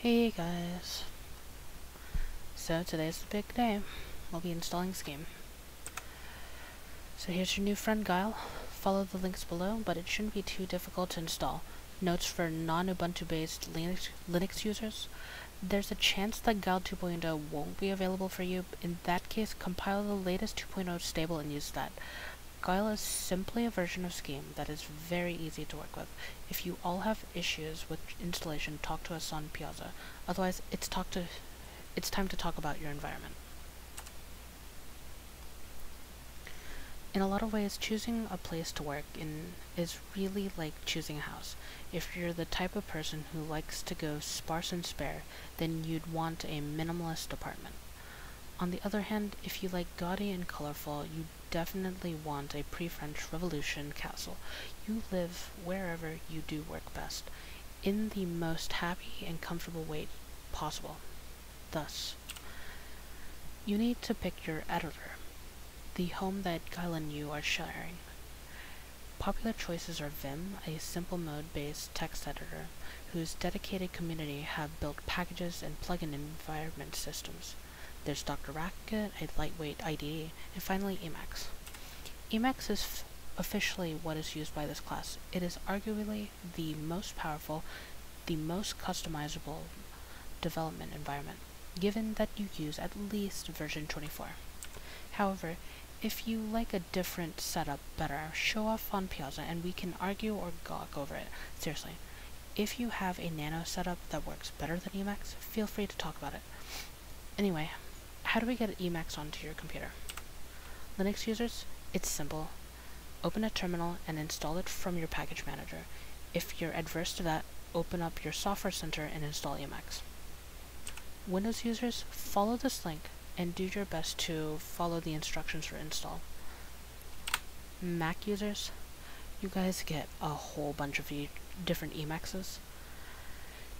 Hey guys, so today's the big day. We'll be installing Scheme. So here's your new friend Guile. Follow the links below, but it shouldn't be too difficult to install. Notes for non-Ubuntu based Linux users. There's a chance that Guile 2.0 won't be available for you. In that case, compile the latest 2.0 stable and use that. Guile is simply a version of Scheme that is very easy to work with. If you all have issues with installation, talk to us on Piazza. Otherwise, it's time to talk about your environment. In a lot of ways, choosing a place to work in is really like choosing a house. If you're the type of person who likes to go sparse and spare, then you'd want a minimalist apartment. On the other hand, if you like gaudy and colorful, you definitely want a pre-French Revolution castle. You live wherever you do work best, in the most happy and comfortable way possible. Thus, you need to pick your editor, the home that Guile and you are sharing. Popular choices are Vim, a simple mode-based text editor, whose dedicated community have built packages and plugin environment systems. There's Dr. Racket, a lightweight IDE, and finally Emacs. Emacs is officially what is used by this class. It is arguably the most powerful, the most customizable development environment, given that you use at least version 24. However, if you like a different setup better, show off on Piazza and we can argue or gawk over it. Seriously, if you have a nano setup that works better than Emacs, feel free to talk about it. Anyway, how do we get Emacs onto your computer? Linux users, it's simple. Open a terminal and install it from your package manager. If you're adverse to that, open up your software center and install Emacs. Windows users, follow this link and do your best to follow the instructions for install. Mac users, you guys get a whole bunch of different Emacs's.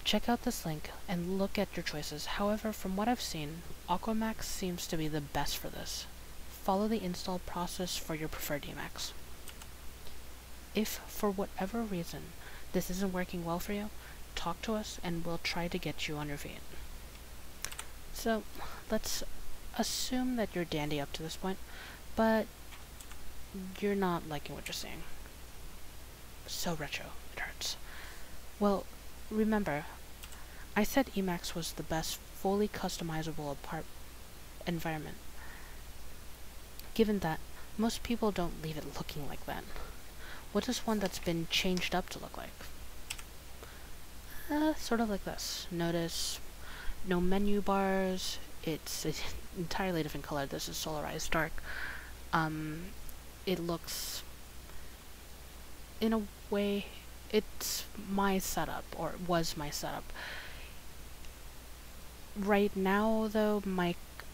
Check out this link and look at your choices. However, from what I've seen, Aquamax seems to be the best for this. Follow the install process for your preferred Emacs. If, for whatever reason, this isn't working well for you, talk to us and we'll try to get you on your feet. So, let's assume that you're dandy up to this point, but you're not liking what you're seeing. So retro, it hurts. Well, remember, I said Emacs was the best fully customizable environment. Given that, most people don't leave it looking like that. What is one that's been changed up to look like? Sort of like this. Notice no menu bars. It's an entirely different color. This is solarized dark. It looks, in a way, it's my setup, or was my setup. Right now, though,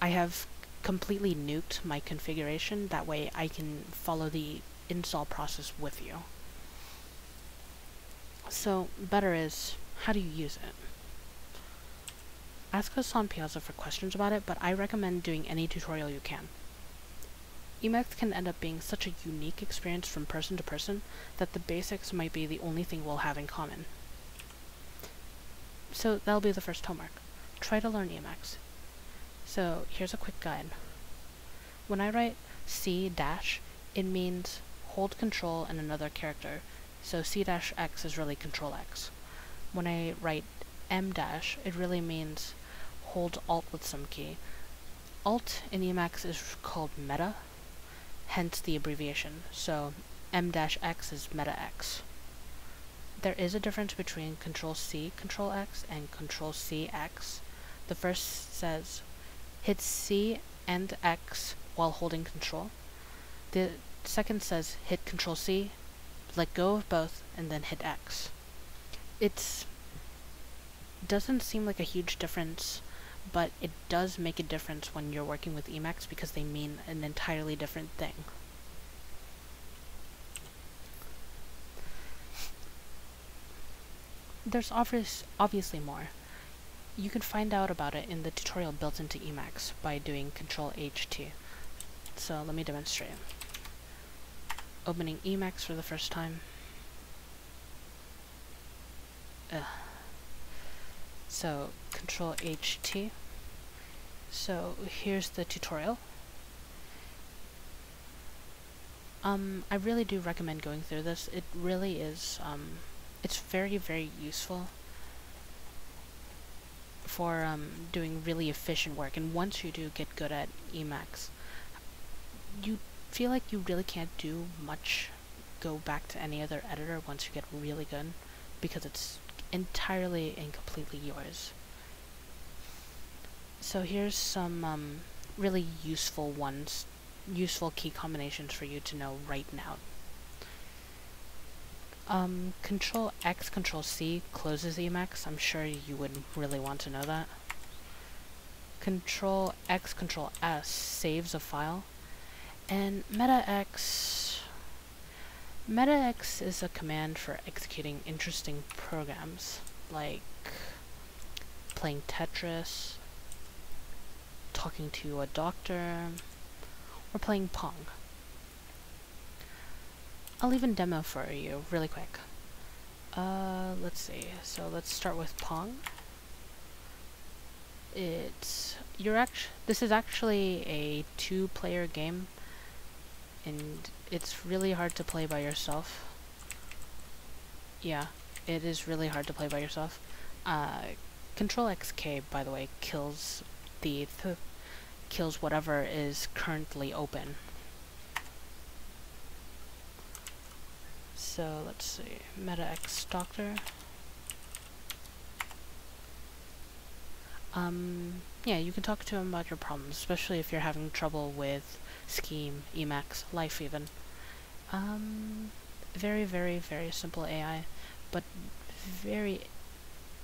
I have completely nuked my configuration. That way I can follow the install process with you. So, better is, how do you use it? Ask us on Piazza for questions about it, but I recommend doing any tutorial you can. Emacs can end up being such a unique experience from person to person that the basics might be the only thing we'll have in common. So that'll be the first homework. Try to learn Emacs. So here's a quick guide. When I write C-, it means hold control and another character, so C-X is really control X. When I write M-, it really means hold Alt with some key. Alt in Emacs is called meta, hence the abbreviation, so M-X is meta X. There is a difference between Control-C, Control-X, and Control-C-X. The first says hit C and X while holding Control. The second says hit Control-C, let go of both, and then hit X. It doesn't seem like a huge difference, but it does make a difference when you're working with Emacs because they mean an entirely different thing. There's obviously more. You can find out about it in the tutorial built into Emacs by doing Control-HT. So let me demonstrate. Opening Emacs for the first time. So Control HT. So here's the tutorial. I really do recommend going through this. It really is, it's very, very useful for doing really efficient work. And once you do get good at Emacs, you feel like you really can't do much, go back to any other editor once you get really good, because it's entirely and completely yours. So here's some really useful ones, useful key combinations for you to know right now. Control X, Control C closes Emacs. I'm sure you would really want to know that. Control X, Control S saves a file. And meta X is a command for executing interesting programs, like playing Tetris, talking to a doctor, or playing Pong. I'll even demo for you really quick. Let's see. So let's start with Pong. This is actually a 2-player game, and it's really hard to play by yourself. Yeah, it is really hard to play by yourself. Control XK, by the way, kills whatever is currently open. So let's see, meta X doctor. Yeah, you can talk to him about your problems, especially if you're having trouble with Scheme, Emacs, Life even. Very, very, very simple AI, but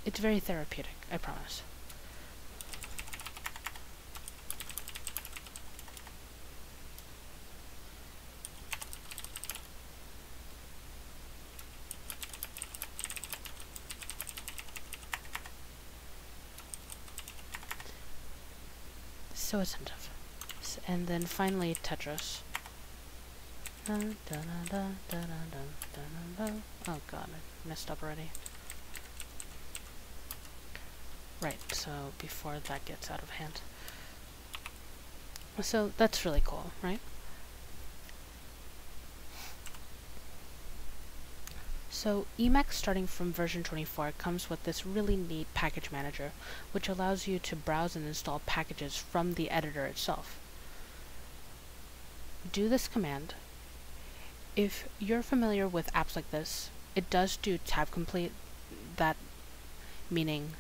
it's very therapeutic, I promise. So attentive. And then finally Tetris. Oh god, I messed up already. Right, so before that gets out of hand. So that's really cool, right? So Emacs, starting from version 24, comes with this really neat package manager, which allows you to browse and install packages from the editor itself. Do this command. If you're familiar with apps like this, it does do tab complete, that meaning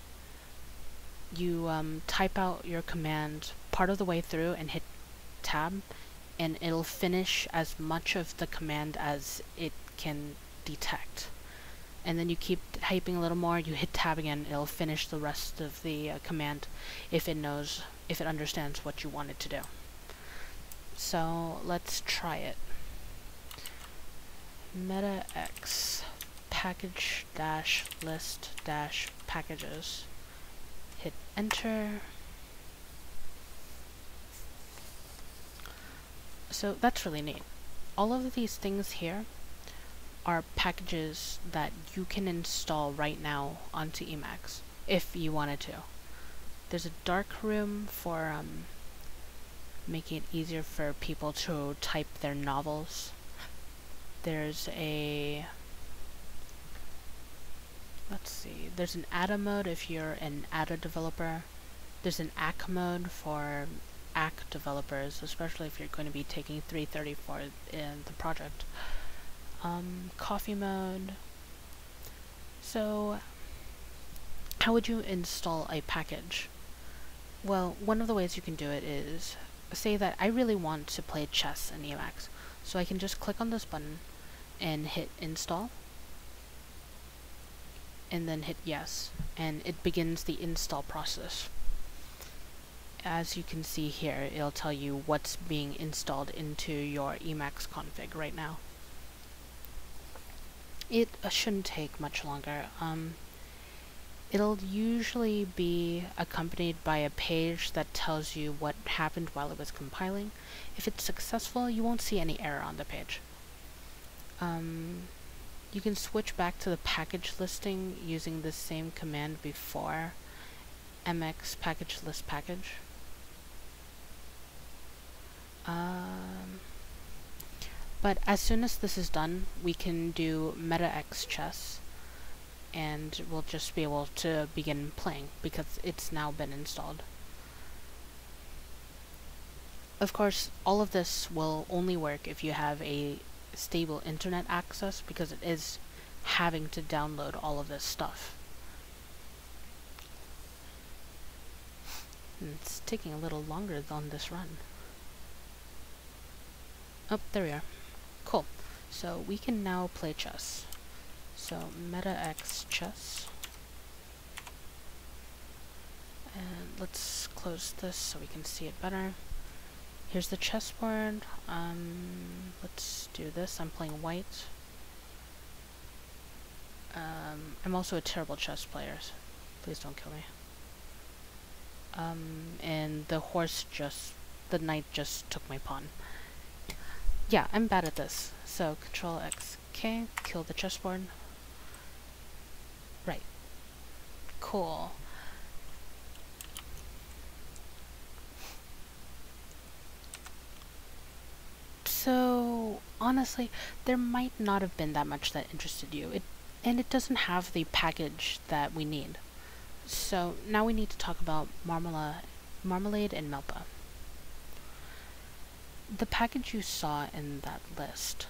you type out your command part of the way through and hit tab, and it'll finish as much of the command as it can detect. And then you keep typing a little more, you hit tab again, it'll finish the rest of the command if it understands what you want it to do. So let's try it. Meta X package dash list dash packages. Hit enter. So that's really neat. All of these things here are packages that you can install right now onto Emacs if you wanted to. There's a dark room for making it easier for people to type their novels. There's a, let's see, there's an ADA mode if you're an ADA developer. There's an AC mode for AC developers, especially if you're going to be taking 334 in the project. Coffee mode. So how would you install a package? Well, one of the ways you can do it is, say that I really want to play chess in Emacs, so I can just click on this button and hit install, and then hit yes, and it begins the install process. As you can see here, it'll tell you what's being installed into your Emacs config right now. It shouldn't take much longer. It'll usually be accompanied by a page that tells you what happened while it was compiling. If it's successful, you won't see any error on the page. You can switch back to the package listing using the same command before, Emacs package list package. But as soon as this is done, we can do meta-x chess, and we'll just be able to begin playing because it's now been installed. Of course, all of this will only work if you have a stable internet access, because it is having to download all of this stuff. And it's taking a little longer on this run. Oh, there we are. Cool. So we can now play chess. So meta-x chess. And let's close this so we can see it better. Here's the chessboard. Let's do this. I'm playing white. I'm also a terrible chess player. Please don't kill me. And the knight just took my pawn. Yeah, I'm bad at this. So Control X K, kill the chessboard. Right. Cool. So honestly, there might not have been that much that interested you. And it doesn't have the package that we need. So now we need to talk about Marmalade and Melpa. The package you saw in that list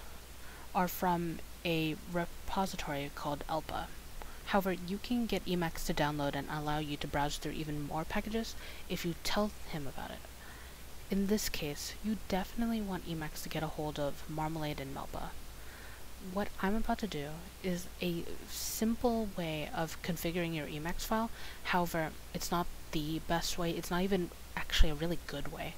are from a repository called ELPA. However, you can get Emacs to download and allow you to browse through even more packages if you tell him about it. In this case, you definitely want Emacs to get a hold of Marmalade and Melpa. What I'm about to do is a simple way of configuring your Emacs file. However, it's not the best way. It's not even actually a really good way.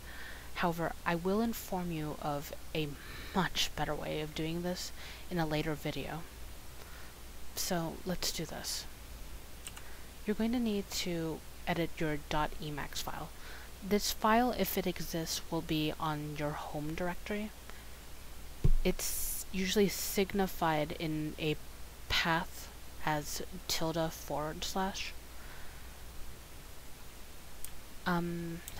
However, I will inform you of a much better way of doing this in a later video. So let's do this. You're going to need to edit your .emacs file. This file, if it exists, will be on your home directory. It's usually signified in a path as ~/.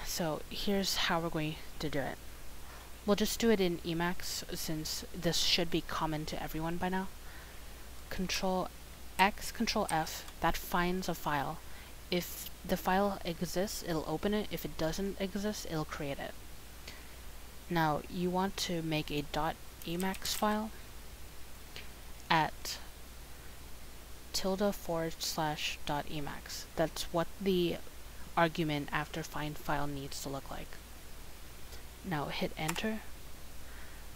So here's how we're going to do it. We'll just do it in Emacs since this should be common to everyone by now. Control X, Control F, that finds a file. If the file exists, it'll open it. If it doesn't exist, it'll create it. Now, you want to make a .emacs file at ~/.emacs. That's what the argument after find file needs to look like. Now hit enter.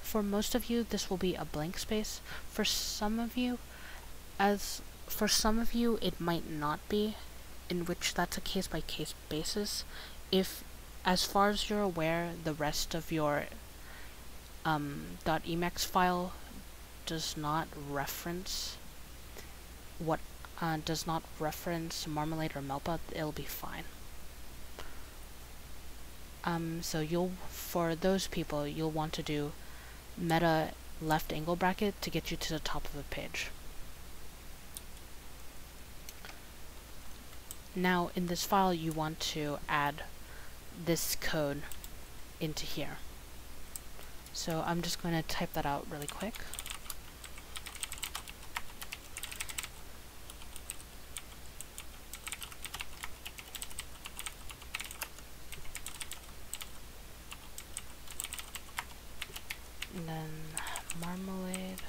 For most of you, this will be a blank space. For some of you, it might not be, in which that's a case-by-case basis. If, as far as you're aware, the rest of your .emacs file does not reference Marmalade or Melpa, it'll be fine. So for those people, you'll want to do meta left angle bracket to get you to the top of the page. Now in this file, you want to add this code into here. So I'm just going to type that out really quick. And then Marmalade.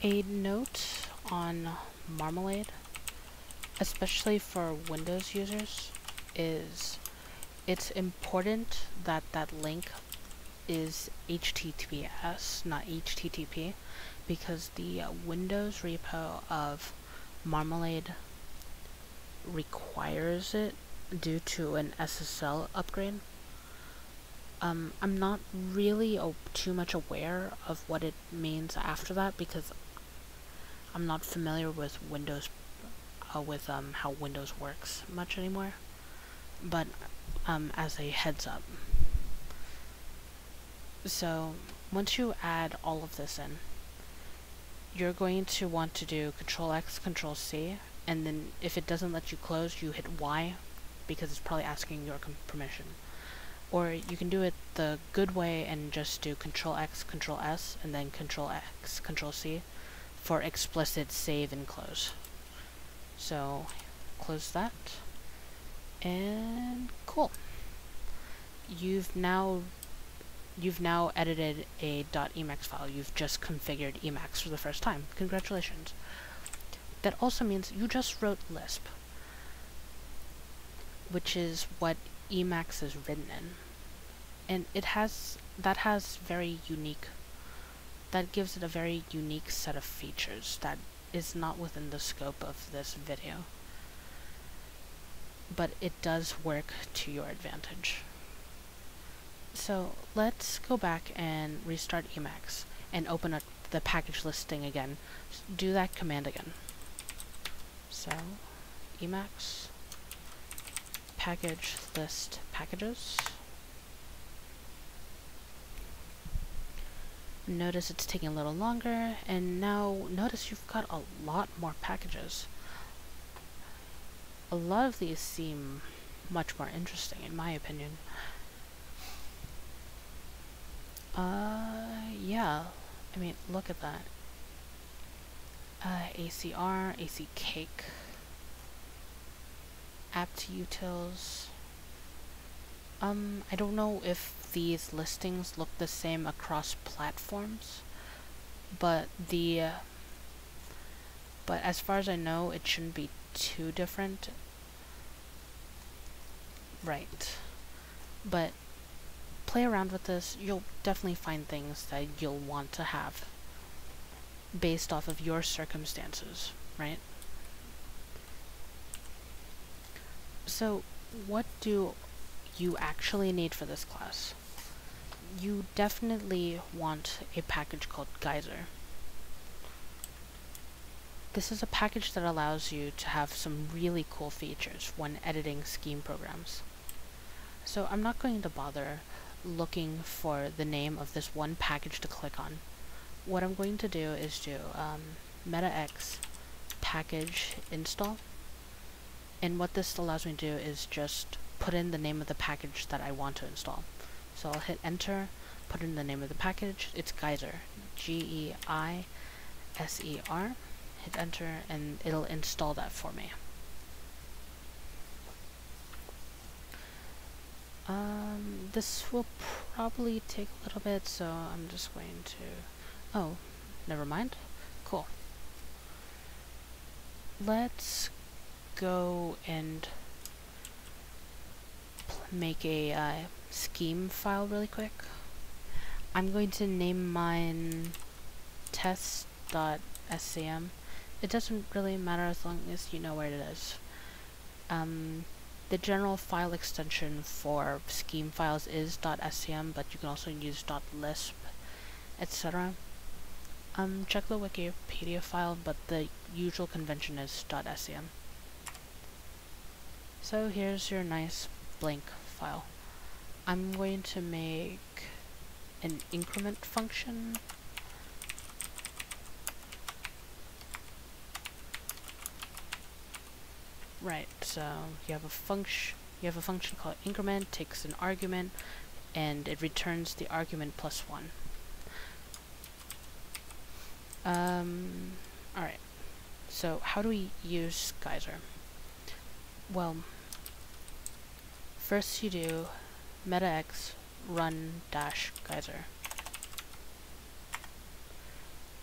A note on Marmalade, especially for Windows users, is it's important that that link is HTTPS, not HTTP, because the Windows repo of Marmalade requires it due to an SSL upgrade. I'm not really too much aware of what it means after that because I'm not familiar with Windows, how Windows works much anymore. But as a heads up. So once you add all of this in, you're going to want to do Control X, Control C, and then if it doesn't let you close, you hit Y because it's probably asking your permission. Or you can do it the good way and just do Control X, Control S, and then Control X, Control C for explicit save and close. So close that, and cool. You've now edited a .emacs file. You've just configured Emacs for the first time. Congratulations. That also means you just wrote Lisp, which is what Emacs is written in. And that gives it a very unique set of features that is not within the scope of this video. But it does work to your advantage. So let's go back and restart Emacs and open up the package listing again. Do that command again. So Emacs package list packages. Notice it's taking a little longer, and now notice you've got a lot more packages. A lot of these seem much more interesting in my opinion. Yeah, I mean, look at that. ACR, AC cake, apt utils. I don't know if these listings look the same across platforms, but as far as I know, it shouldn't be too different. Right. But play around with this, you'll definitely find things that you'll want to have based off of your circumstances, right? So what do you actually need for this class? You definitely want a package called Geyser. This is a package that allows you to have some really cool features when editing scheme programs. So I'm not going to bother looking for the name of this one package to click on. What I'm going to do is do metax package install, and what this allows me to do is just put in the name of the package that I want to install. So I'll hit enter, put in the name of the package. It's Geyser, Geiser, hit enter, and it'll install that for me. This will probably take a little bit, so I'm just going to... Oh, never mind. Cool. Let's go and make a scheme file really quick. I'm going to name mine test.scm. It doesn't really matter as long as you know where it is. The general file extension for scheme files is .scm, but you can also use .lisp, etc. Check the Wikipedia file, but the usual convention is .scm. So here's your nice blank file. I'm going to make an increment function. Right, so you have a function called increment, takes an argument, and it returns the argument plus 1. Alright, so how do we use Geyser? Well, first you do metax run -Geyser.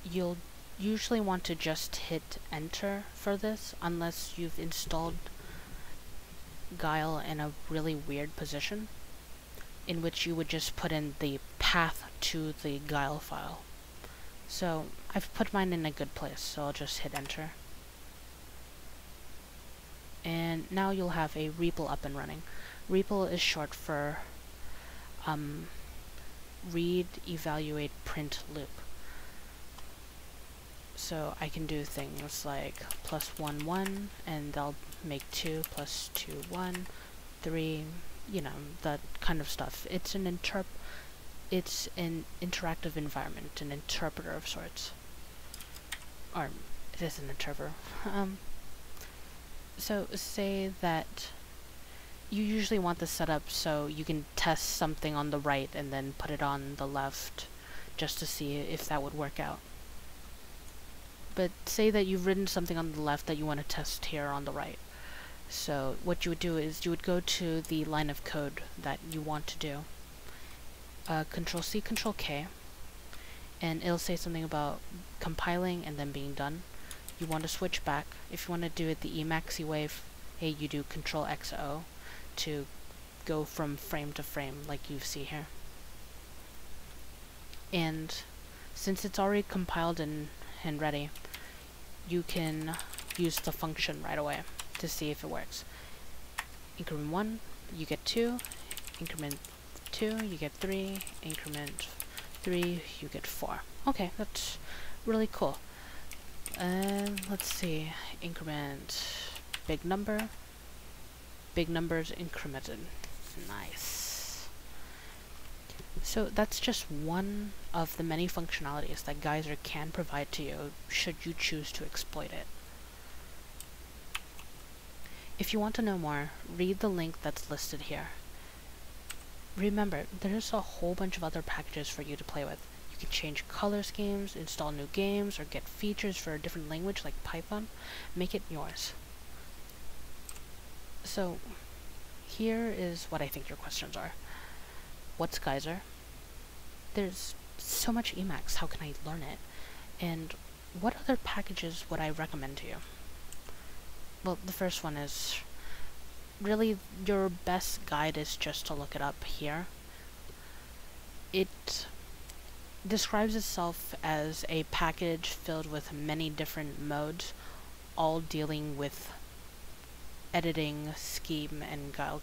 You'll usually want to just hit enter for this unless you've installed Guile in a really weird position, in which you would just put in the path to the Guile file. So I've put mine in a good place, so I'll just hit enter. And now you'll have a REPL up and running. REPL is short for read, evaluate, print loop. So I can do things like +1, 1, and they'll make 2, +2, 1, 3, you know, that kind of stuff. It's an interactive environment, an interpreter of sorts. Or, it is an interpreter. So say that you usually want this set up so you can test something on the right and then put it on the left just to see if that would work out. But say that you've written something on the left that you want to test here on the right. So what you would do is you would go to the line of code that you want to do. Control-C, Control-K, and it'll say something about compiling and then being done. You want to switch back. If you want to do it the Emacsy way, hey, you do Control-X-O to go from frame to frame like you see here. And since it's already compiled and ready, you can use the function right away to see if it works. Increment 1, you get 2. Increment 2, you get 3. Increment 3, you get 4. Okay, that's really cool. Let's see. Increment big number. Big numbers incremented. Nice. So that's just one of the many functionalities that Geyser can provide to you should you choose to exploit it. If you want to know more, read the link that's listed here. Remember, there's a whole bunch of other packages for you to play with. You can change color schemes, install new games, or get features for a different language like Python. Make it yours. So, here is what I think your questions are. What's Geyser? There's so much Emacs, how can I learn it? And what other packages would I recommend to you? Well, the first one is, really, your best guide is just to look it up here. It describes itself as a package filled with many different modes, all dealing with editing scheme and Guile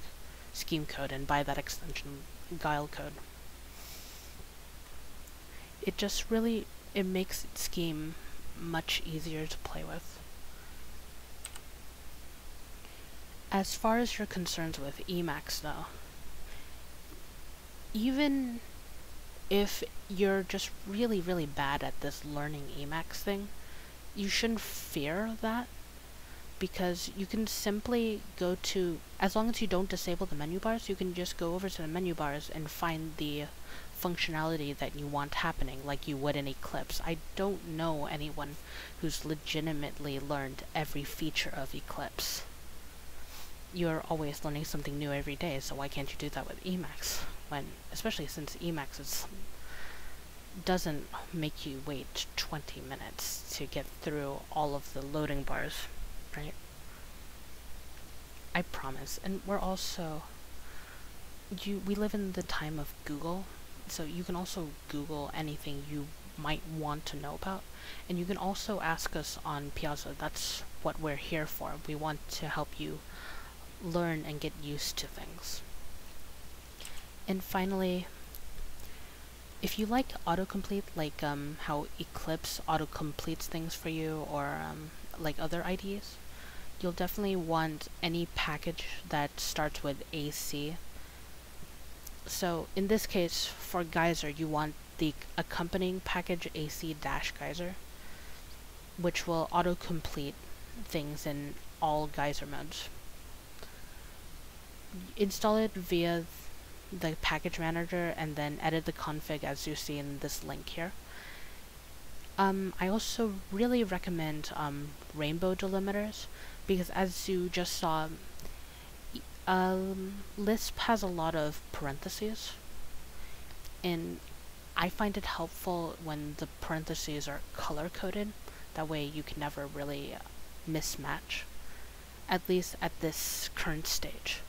scheme code, and by that extension, Guile code. It just really, it makes scheme much easier to play with. As far as your concerns with Emacs though, even if you're just really, really bad at this learning Emacs thing, you shouldn't fear that, because you can simply go to, as long as you don't disable the menu bars, you can just go over to the menu bars and find the functionality that you want happening, like you would in Eclipse. I don't know anyone who's legitimately learned every feature of Eclipse. You're always learning something new every day, so why can't you do that with Emacs? When, especially since Emacs doesn't make you wait 20 minutes to get through all of the loading bars, right? I promise. And we're also, we live in the time of Google, so you can also Google anything you might want to know about, and you can also ask us on Piazza. That's what we're here for. We want to help you learn and get used to things. And finally, if you like autocomplete, like how Eclipse autocompletes things for you, or like other IDEs, you'll definitely want any package that starts with AC. So in this case, for Geyser, you want the accompanying package AC-Geyser, which will autocomplete things in all Geyser modes. Install it via the package manager and then edit the config as you see in this link here. I also really recommend rainbow delimiters, because as you just saw, Lisp has a lot of parentheses, and I find it helpful when the parentheses are color-coded. That way you can never really mismatch, at least at this current stage.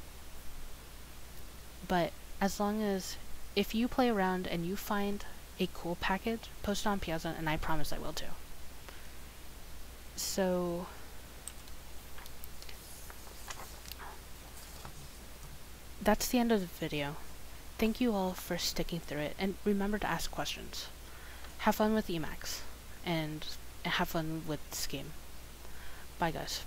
But as long as, if you play around and you find a cool package, post it on Piazza, and I promise I will too. So, that's the end of the video. thank you all for sticking through it, and remember to ask questions. Have fun with Emacs, and have fun with Scheme. Bye guys.